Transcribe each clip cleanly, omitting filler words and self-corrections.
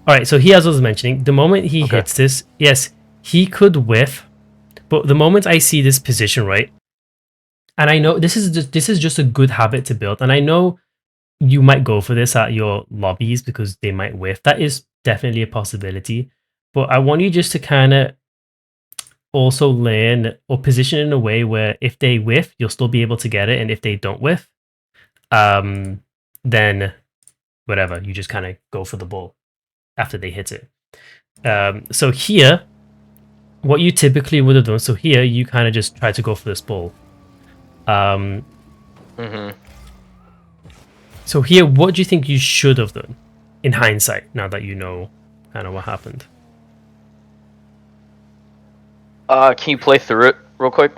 All right, so he, as I was mentioning, the moment he hits this, yes, he could whiff, but the moment I see this position, right, and I know this is just a good habit to build, and I know you might go for this at your lobbies because they might whiff. That is definitely a possibility, but I want you just to kind of also learn or position in a way where if they whiff, you'll still be able to get it, and if they don't whiff, then whatever, you just kind of go for the ball after they hit it. So here, what you typically would have done, so here you kind of just try to go for this ball. So here, what do you think you should have done in hindsight, now that you know kind of what happened? Can you play through it real quick?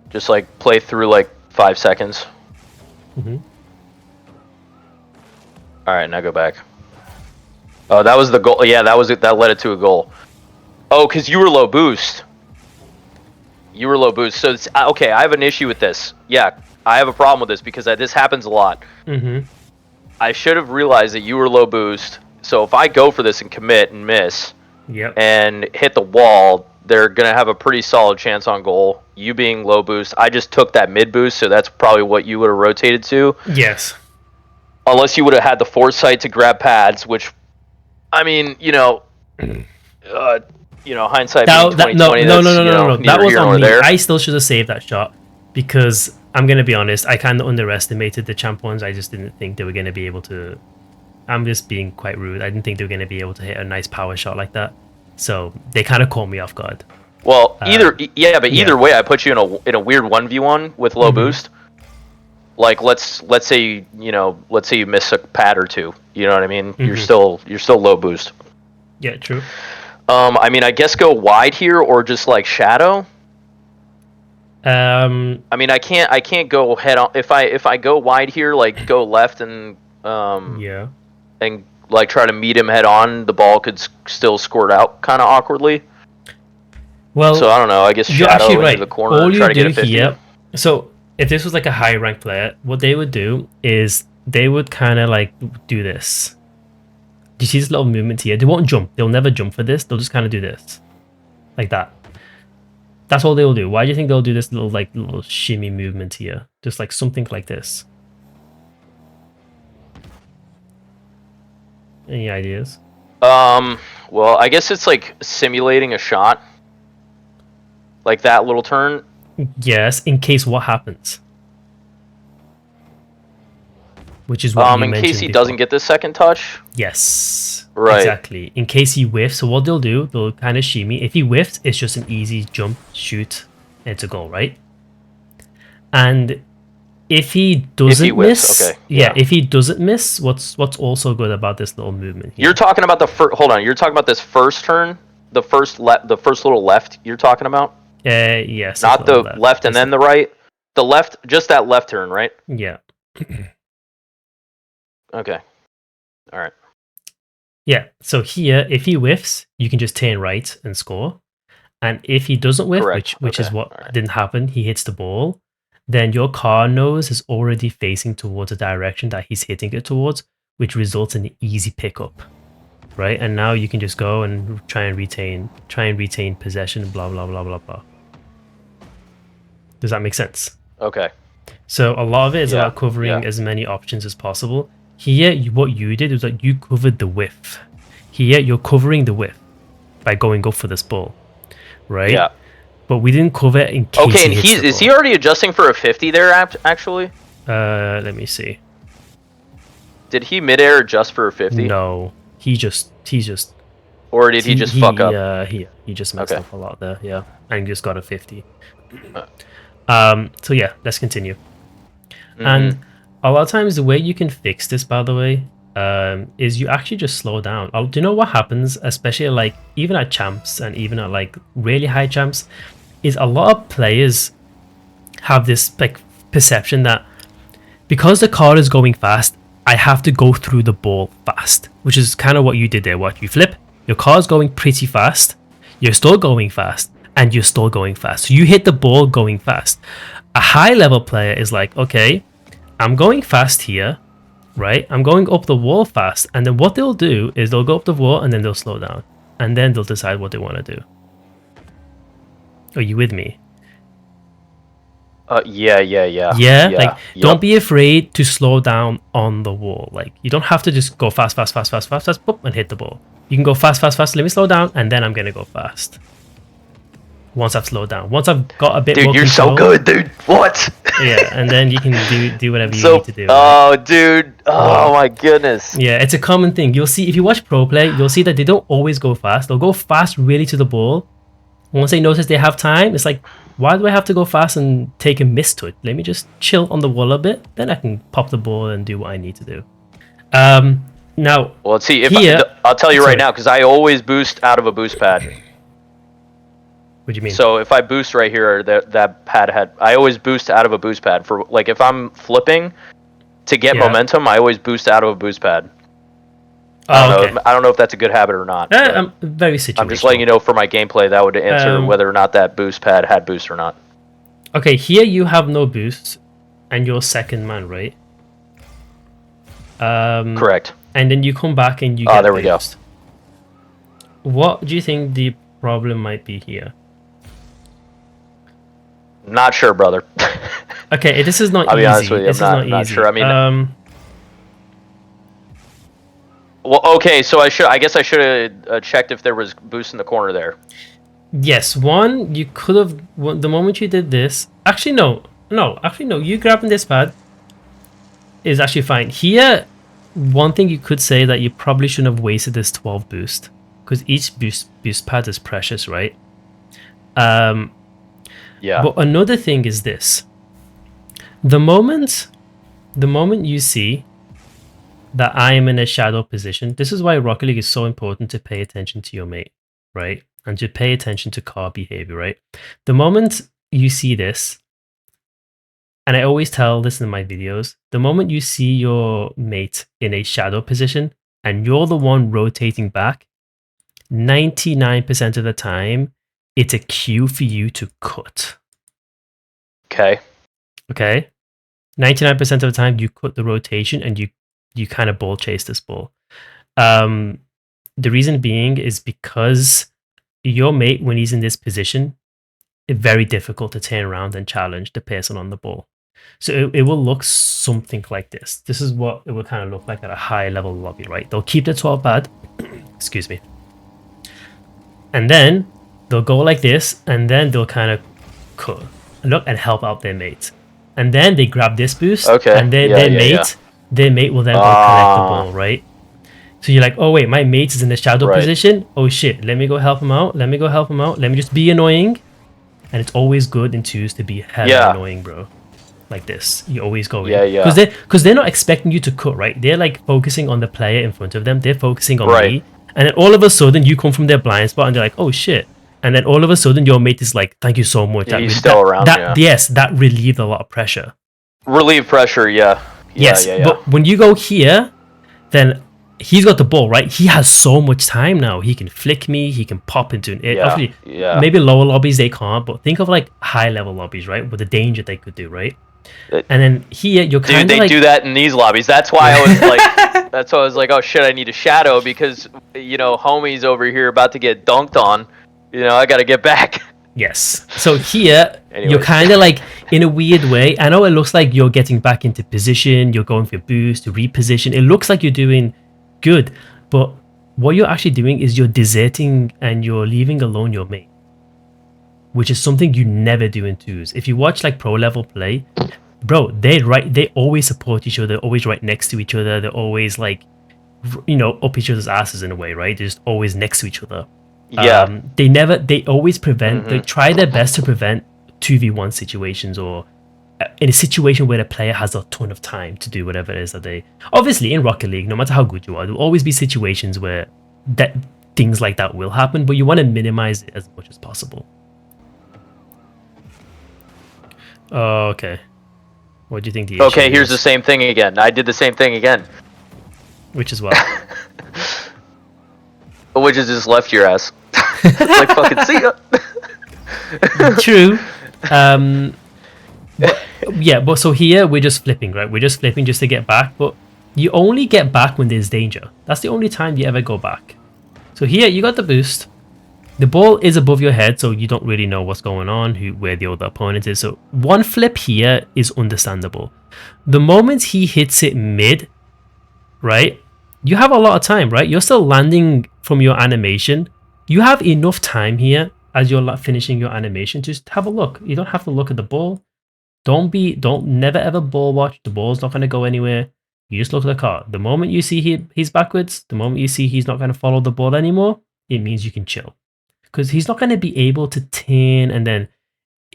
Just like play through like 5 seconds. Mm-hmm. All right, now go back. Oh, that was the goal. Yeah, that led it to a goal. Oh, because you were low boost. You were low boost. So it's, okay, I have an issue with this. Yeah, I have a problem with this because this happens a lot. Mm-hmm. I should have realized that you were low boost. So if I go for this and commit and miss, and hit the wall, they're gonna have a pretty solid chance on goal. You being low boost, I just took that mid boost, so that's probably what you would have rotated to. Yes. Unless you would have had the foresight to grab pads, which, I mean, hindsight being 2020. No. That was on me. There. I still should have saved that shot because I'm gonna be honest. I kind of underestimated the champ ones. I just didn't think they were gonna be able to. I'm just being quite rude. I didn't think they were gonna be able to hit a nice power shot like that. So they kind of caught me off guard. Well, either way, I put you in a weird 1v1 with low boost. Like let's say you miss a pad or two. You know what I mean? You're still low boost. Yeah, true. I mean, I guess go wide here or just like shadow. I mean, I can't go head on. If I go wide here, like go left and and like try to meet him head on, the ball could still squirt out kind of awkwardly. Well, so I don't know. I guess shadow into the corner and try to get a 50. Here, so if this was like a high ranked player, what they would do is they would kind of like do this. Do you see this little movement here? They won't jump. They'll never jump for this. They'll just kind of do this, like that. That's all they'll do. Why do you think they'll do this little shimmy movement here? Just like something like this. Any ideas? Well, I guess it's like simulating a shot. Like that little turn. Yes, in case what happens. Which is what you mentioned in case he before. Doesn't get the second touch. Yes. Right. Exactly. In case he whiffs, so what they'll do, they'll kind of shimmy. If he whiffs, it's just an easy jump, shoot, and it's a goal, right? And if he doesn't miss, okay. If he doesn't miss, what's also good about this little movement here? You're talking about hold on. You're talking about this first turn, the first little left. You're talking about? Yes. Not the left and then the right. The left, just that left turn, right? Yeah. Okay. All right. Yeah. So here, if he whiffs, you can just turn right and score. And if he doesn't whiff, which is what didn't happen, he hits the ball. Then your car nose is already facing towards the direction that he's hitting it towards, which results in an easy pickup, right? And now you can just go and try and retain possession, blah, blah, blah, blah, blah. Does that make sense? Okay. So a lot of it is about covering as many options as possible. Here, what you did was that you covered the whiff. Here, you're covering the whiff by going up for this ball, right? Yeah. But we didn't cover it in case. Okay, and is he already adjusting for a 50 there? Actually. Let me see. Did he midair adjust for a 50? No, he just. Or did he just fuck up? Yeah, he just messed up a lot there. Yeah, and just got a 50. So yeah, let's continue. And a lot of times the way you can fix this, by the way, is you actually just slow down. Do you know what happens, especially like even at champs and even at like really high champs, is a lot of players have this like perception that because the car is going fast, I have to go through the ball fast, which is kind of what you did there. What you flip, your car's going pretty fast, you're still going fast, and you're still going fast. So you hit the ball going fast. A high level player is like, okay, I'm going fast here, right? I'm going up the wall fast, and then what they'll do is they'll go up the wall and then they'll slow down, and then they'll decide what they want to do. Are you with me? Yeah. Yeah, like don't be afraid to slow down on the wall. Like you don't have to just go fast, boop, and hit the ball. You can go fast. Let me slow down, and then I'm gonna go fast. Once I've slowed down, once I've got a bit more control. Dude, you're so good, dude. What? Yeah, and then you can do whatever you need to do. Oh, right? Dude. Oh, my goodness. Yeah, it's a common thing. You'll see if you watch pro play, you'll see that they don't always go fast. They'll go fast really to the ball. Once they notice they have time, it's like, why do I have to go fast and take a miss to it? Let me just chill on the wall a bit, then I can pop the ball and do what I need to do. Now, well, let's see. If here, I'll tell you right now, because I always boost out of a boost pad. What do you mean? So if I boost right here, that pad I always boost out of a boost pad. For like if I'm flipping to get momentum, I always boost out of a boost pad. I don't know if that's a good habit or not. I'm very situational. I'm just letting you know for my gameplay that would answer whether or not that boost pad had boost or not. Okay, here you have no boost, and you're second man, right? Correct. And then you come back and you get there boost. We go. What do you think the problem might be here? Not sure, brother. Okay, this is not easy. I'll be honest with you, this I'm is not not easy. sure. I mean, well, okay, so I guess I should have checked if there was boost in the corner there. Yes, one, you could have, the moment you did this, actually no, you grabbing this pad is actually fine. Here, one thing you could say that you probably shouldn't have wasted this 12 boost, because each boost pad is precious, right? Yeah. But another thing is this. The moment you see that I am in a shadow position, this is why Rocket League is so important to pay attention to your mate, right? And to pay attention to car behavior, right? The moment you see this, and I always tell this in my videos, the moment you see your mate in a shadow position and you're the one rotating back, 99% of the time, it's a cue for you to cut. Okay. 99% of the time, you cut the rotation and you kind of ball chase this ball. The reason being is because your mate, when he's in this position, it's very difficult to turn around and challenge the person on the ball. So it will look something like this. This is what it will kind of look like at a high level lobby, right? They'll keep the 12 pad, excuse me, and then they'll go like this, and then they'll kind of cut, look, and help out their mate. And then they grab this boost, and their mate will then go collect the ball, right? So you're like, oh wait, my mate is in the shadow position. Oh shit, let me go help him out. Let me just be annoying. And it's always good in twos to be hella annoying, bro. Like this, you always go in. Because they're not expecting you to cut, right? They're like focusing on the player in front of them. They're focusing on me. And then all of a sudden, you come from their blind spot, and they're like, oh shit. And then all of a sudden, your mate is like, thank you so much. Yeah, he's still around, Yes, that relieved a lot of pressure. Relieve pressure, Yes, but when you go here, then he's got the ball, right? He has so much time now. He can flick me. He can pop into an it. Maybe lower lobbies, they can't. But think of like high-level lobbies, right? With the danger they could do, right? And then here, you're kind of like... Dude, they do that in these lobbies. That's why I was like, oh shit, I need a shadow because, homie's over here about to get dunked on. I got to get back. Yes. So here, you're kind of like, in a weird way, I know it looks like you're getting back into position, you're going for boost, to reposition. It looks like you're doing good, but what you're actually doing is you're deserting and you're leaving alone your mate, which is something you never do in twos. If you watch like pro level play, bro, they always support each other, always right next to each other. They're always like, up each other's asses in a way, right? They're just always next to each other. Yeah. They always prevent, they try their best to prevent 2v1 situations, or in a situation where the player has a ton of time to do whatever it is that they... Obviously, in Rocket League, no matter how good you are, there'll always be situations where things like that will happen, but you want to minimize it as much as possible. Okay. What do you think the issue Okay, here's the same thing again. I did the same thing again. Which is what? Which is just left your ass. Like, fucking see ya. True. But so here we're just flipping, right? We're just flipping just to get back. But you only get back when there's danger. That's the only time you ever go back. So here you got the boost. The ball is above your head, so you don't really know what's going on, where the other opponent is. So one flip here is understandable. The moment he hits it mid, right, you have a lot of time, right? You're still landing from your animation. You have enough time here as you're finishing your animation. Just have a look. You don't have to look at the ball. Don't never ever ball watch. The ball's not going to go anywhere. You just look at the card. The moment you see he's backwards, the moment you see he's not going to follow the ball anymore, it means you can chill. Because he's not going to be able to turn and then,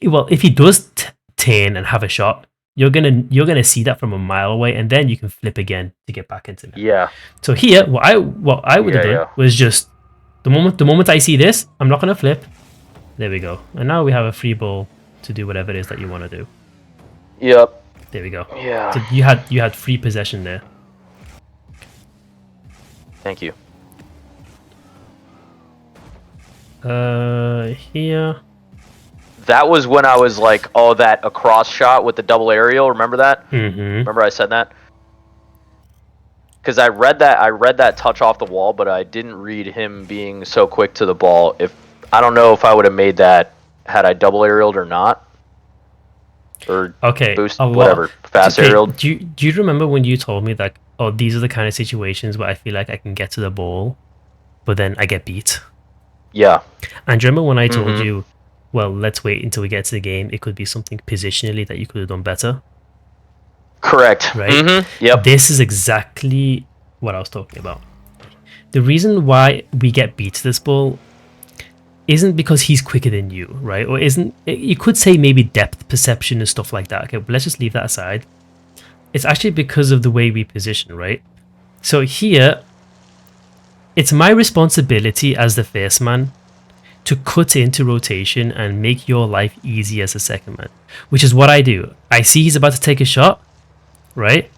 well, if he does turn and have a shot, you're gonna see that from a mile away, and then you can flip again to get back into it. Yeah. So here, what I would have done was just the moment I see this, I'm not gonna flip. There we go. And now we have a free ball to do whatever it is that you want to do. Yep. There we go. Yeah. So you had free possession there. Thank you. Here. That was when I was like, oh, that across shot with the double aerial. Remember that? Mm-hmm. Remember I said that? Because I read that touch off the wall, but I didn't read him being so quick to the ball. I don't know if I would have made that had I double aerialed or not. Or boost, whatever, fast aerialed. Do you remember when you told me that, oh, these are the kind of situations where I feel like I can get to the ball, but then I get beat? Yeah. And do you remember when I told you, well, let's wait until we get to the game. It could be something positionally that you could have done better. Correct. Right? Mm-hmm. Yep. This is exactly what I was talking about. The reason why we get beat to this ball isn't because he's quicker than you, right? Or isn't, you could say maybe depth perception and stuff like that. Okay, but let's just leave that aside. It's actually because of the way we position, right? So here, it's my responsibility as the first man to cut into rotation and make your life easy as a second man, which is what I do. I see he's about to take a shot, right?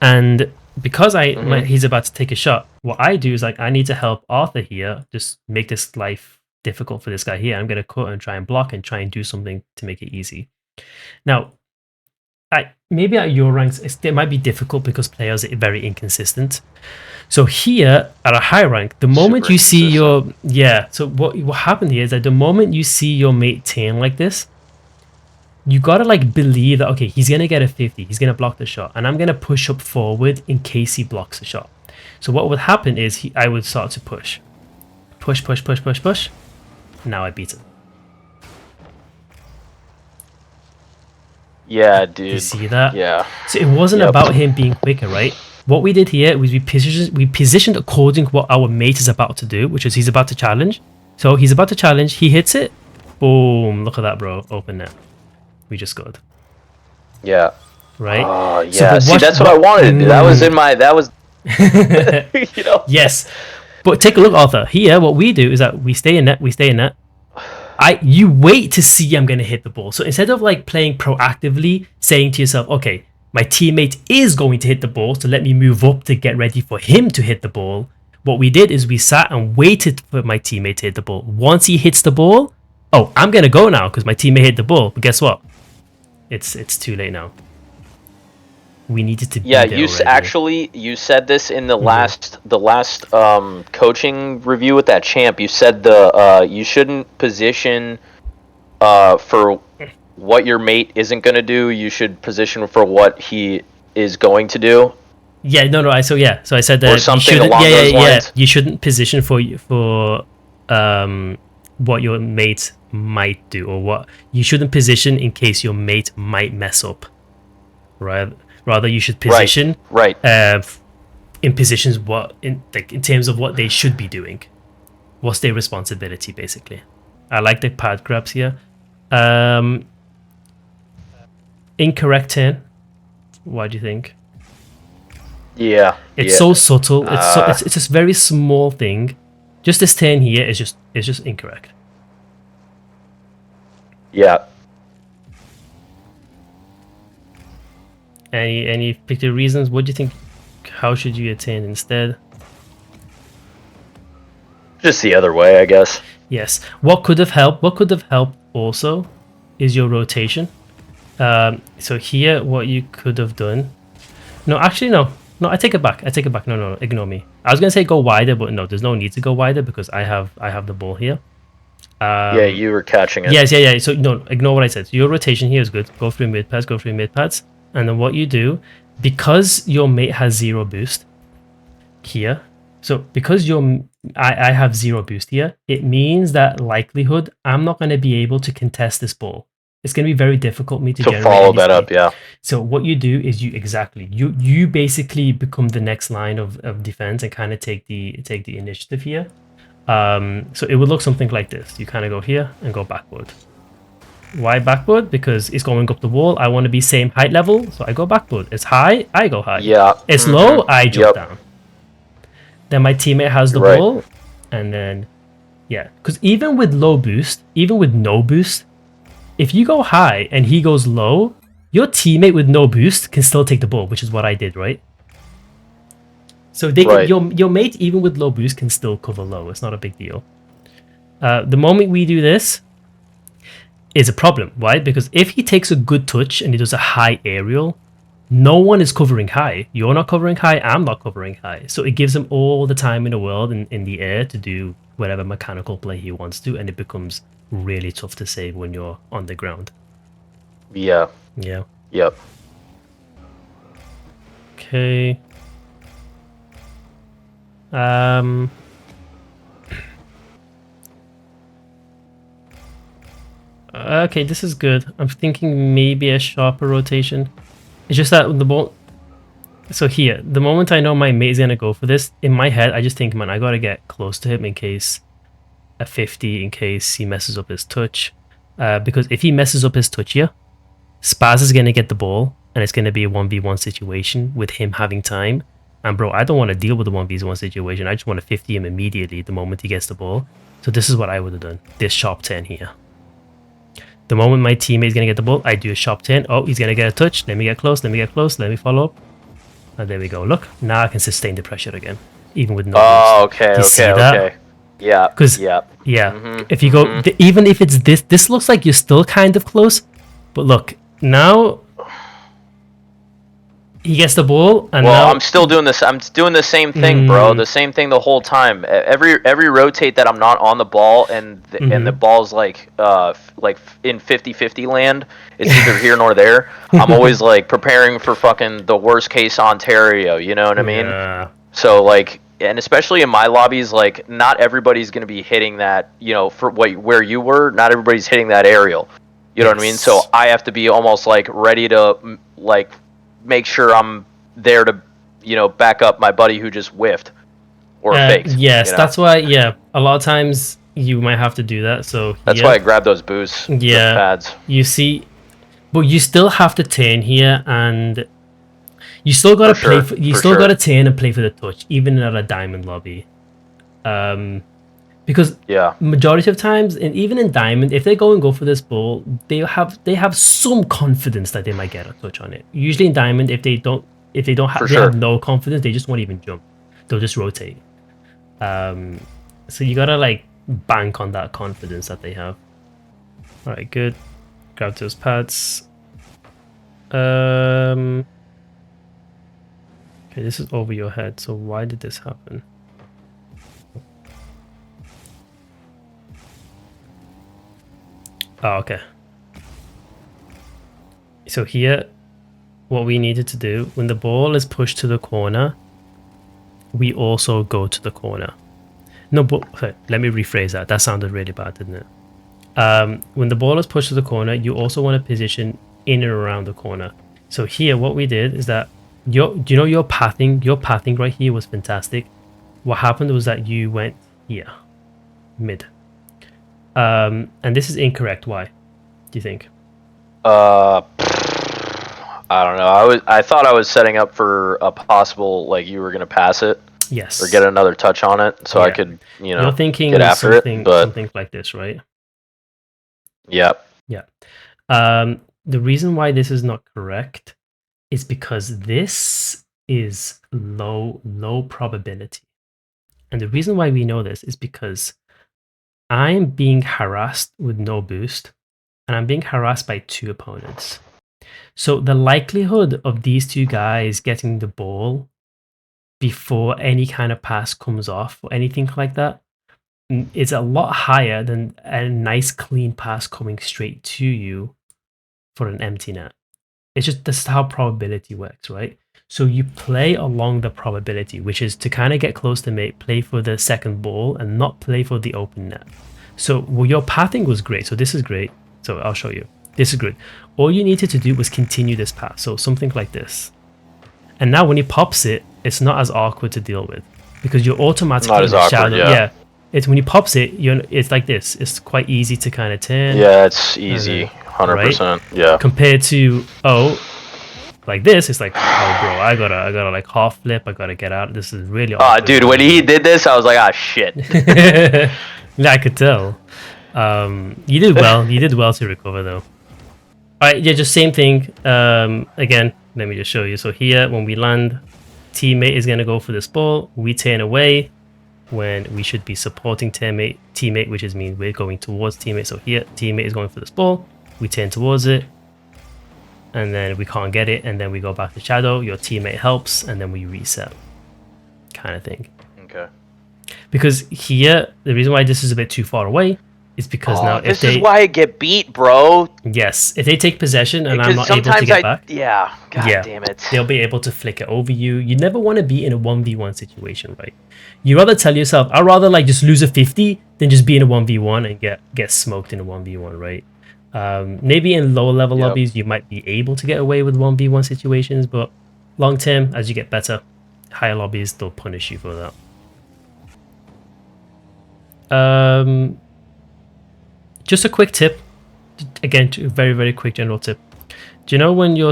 And because he's about to take a shot, what I do is like, I need to help Arthur here, just make this life difficult for this guy here. I'm going to cut and try and block and try and do something to make it easy. Now, maybe at your ranks, it might be difficult because players are very inconsistent. So here, at a high rank, the moment you see so what happened here is that the moment you see your mate turn like this, you gotta like believe that, okay, he's gonna get a 50, he's gonna block the shot, and I'm gonna push up forward in case he blocks the shot. So what would happen is I would start to push. Now I beat him. Yeah, dude. You see that? Yeah. So it wasn't about him being quicker, right? What we did here was we positioned according to what our mate is about to do, which is he's about to challenge. So he's about to challenge, he hits it. Boom, look at that, bro. Open net. We just scored. Yeah. Right? Oh, yeah. So that's what I wanted. That was you know. Yes. But take a look, Arthur. Here, what we do is that we stay in net. You wait to see I'm going to hit the ball. So instead of like playing proactively, saying to yourself, okay, my teammate is going to hit the ball, so let me move up to get ready for him to hit the ball. What we did is we sat and waited for my teammate to hit the ball. Once he hits the ball, oh, I'm going to go now because my teammate hit the ball. But guess what? It's too late now. We needed to be there already. You said this in the last coaching review with that champ. You said you shouldn't position for what your mate isn't going to do. You should position for what he is going to do. Yeah, no. So I said that or something along those lines. You shouldn't position for what your mate might do, or what you shouldn't position in case your mate might mess up. Right. Rather, you should position in positions in terms of what they should be doing. What's their responsibility, basically? I like the pad grabs here. Incorrect turn. What do you think? Yeah, it's so subtle. It's just very small thing. Just this turn here is just incorrect. Yeah. Any particular reasons? What do you think? How should you attain instead? Just the other way, I guess. Yes. What could have helped? What could have helped also is your rotation. So here, what you could have done. No, actually, no. No, I take it back. I take it back. No, ignore me. I was gonna say go wider, but no, there's no need to go wider because I have the ball here. Yeah, you were catching it. Yes, yeah. So no, ignore what I said. So your rotation here is good. Go through mid pads, and then what you do, because your mate has 0 boost here. So because I have 0 boost here, it means that likelihood I'm not going to be able to contest this ball. It's going to be very difficult for me to generate follow that up. Yeah. So what you do is you basically become the next line of defense and kind of take the initiative here. So it would look something like this. You kind of go here and go backward. Why backward? Because it's going up the wall. I want to be same height level, so I go backward. It's high, I go high. Yeah. It's low, I jump down. Then my teammate has the ball, and then because even with low boost, even with no boost, if you go high and he goes low, your teammate with no boost can still take the ball, which is what I did, right? So they can, your mate, even with low boost, can still cover low. It's not a big deal. The moment we do this is a problem, right? Because if he takes a good touch and he does a high aerial, no one is covering high. You're not covering high, I'm not covering high. So it gives him all the time in the world in the air to do whatever mechanical play he wants to, and it becomes really tough to save when you're on the ground. Yeah. Yeah. Yep. Okay. Okay, this is good. I'm thinking maybe a sharper rotation. It's just that the ball... So here, the moment I know my mate is going to go for this, in my head, I just think, man, I got to get close to him in case a 50, in case he messes up his touch. Because if he messes up his touch here, Spaz is going to get the ball, and it's going to be a 1v1 situation with him having time. And bro, I don't want to deal with the 1v1 situation. I just want to 50 him immediately the moment he gets the ball. So this is what I would have done. This sharp 10 here. The moment my teammate is going to get the ball, I do a sharp 10. Oh, he's going to get a touch. Let me get close. Let me follow up. And there we go. Look, now I can sustain the pressure again, even with no boost. Okay, okay. Yeah. Because if you go, even if it's this looks like you're still kind of close. But look, now he gets the ball, and now I'm still doing this. I'm doing the same thing, bro. The same thing the whole time. Every rotate that I'm not on the ball, and the ball's like in 50-50 land. It's either here nor there. I'm always like preparing for fucking the worst case Ontario. You know what I mean? Yeah. So like, and especially in my lobbies, like not everybody's gonna be hitting that. You know, for where you were, not everybody's hitting that aerial. You know what I mean? So I have to be almost like ready to like make sure I'm there to, you know, back up my buddy who just whiffed or faked. Yes, you know? That's why. Yeah, a lot of times you might have to do that. So that's why I grab those boosts. Yeah, pads. You see, but you still have to turn here, and you still got to play. You still got to turn and play for the touch, even at a diamond lobby. Because majority of times, and even in diamond, if they go for this ball, they have some confidence that they might get a touch on it. Usually in diamond, if they don't have no confidence, they just won't even jump. They'll just rotate. So you gotta like bank on that confidence that they have. All right, good. Grab those pads. Okay, this is over your head. So why did this happen? Oh, okay. So here, what we needed to do, when the ball is pushed to the corner, we also go to the corner. No, but okay, let me rephrase that. That sounded really bad, didn't it? When the ball is pushed to the corner, you also want to position in and around the corner. So here, what we did is that your pathing right here was fantastic. What happened was that you went here, mid. And this is incorrect. Why do you think? I don't know. I thought I was setting up for a possible, like, you were gonna pass it. Yes. Or get another touch on it, so I could, you know, you're thinking get after something, it. But something like this, right? Yep. Yeah. The reason why this is not correct is because this is low probability, and the reason why we know this is because I'm being harassed with no boost, and I'm being harassed by 2 opponents. So the likelihood of these 2 guys getting the ball before any kind of pass comes off or anything like that is a lot higher than a nice clean pass coming straight to you for an empty net. It's just that's how probability works, right? So you play along the probability, which is to kind of get close to mate, play for the second ball and not play for the open net. So your pathing was great. So this is great. So I'll show you. This is good. All you needed to do was continue this path. So something like this. And now when he pops it, it's not as awkward to deal with because you're automatically not as in the awkward, shadow. yeah. It's when he pops it, it's like this. It's quite easy to kind of turn. Yeah, it's easy. 100%. Right? Yeah. Compared to like this, it's like, oh bro, I gotta like half flip, I gotta get out. This is really awkward. Dude, when he did this, I was like, ah shit. Yeah, I could tell. You did well. You did well to recover though. Alright, yeah, just same thing. Again, let me just show you. So here, when we land, teammate is gonna go for this ball. We turn away when we should be supporting teammate, which is means we're going towards teammate. So here, teammate is going for this ball. We turn towards it. And then we can't get it, and then we go back to shadow, your teammate helps, and then we reset. Kind of thing. Okay. Because here, the reason why this is a bit too far away is because now if this is why I get beat, bro. Yes, if they take possession and I'm not able to get back. Yeah, God damn it. They'll be able to flick it over you. You never want to be in a 1v1 situation, right? You rather tell yourself, I'd rather like just lose a 50 than just be in a 1v1 and get smoked in a 1v1, right? Maybe in lower level lobbies you might be able to get away with 1v1 situations, but long term, as you get better, higher lobbies, they'll punish you for that. Just a quick tip, again, a very, very quick general tip. Do you know when you're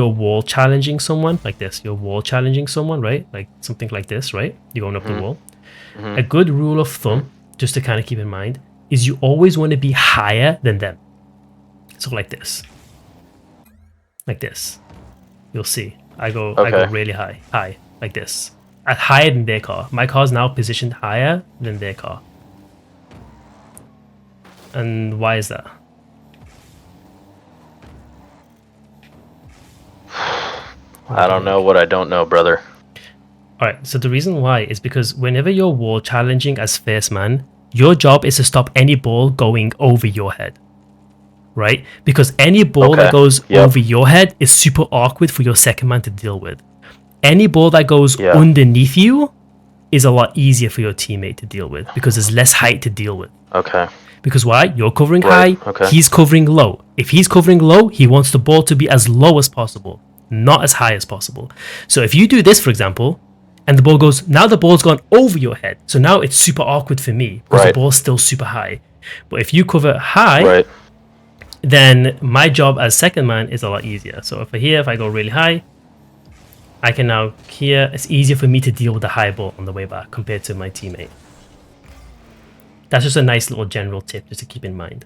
wall challenging someone like this, you're wall challenging someone, right? Like something like this, right? You're going up the wall. A good rule of thumb, just to kind of keep in mind, is you always want to be higher than them. So like this. Like this. You'll see. I go really high, like this. Higher than their car. My car's now positioned higher than their car. And why is that? I don't know what I don't know, brother. Alright, so the reason why is because whenever you're wall challenging as first man, your job is to stop any ball going over your head. Right? Because any ball that goes over your head is super awkward for your second man to deal with. Any ball that goes underneath you is a lot easier for your teammate to deal with because there's less height to deal with. Okay. Because why? You're covering high, he's covering low. If he's covering low, he wants the ball to be as low as possible, not as high as possible. So if you do this, for example, and the ball goes, now the ball's gone over your head. So now it's super awkward for me because the ball's still super high. But if you cover high, then my job as second man is a lot easier. So if I go really high, I can now here, it's easier for me to deal with the high ball on the way back compared to my teammate. That's just a nice little general tip just to keep in mind.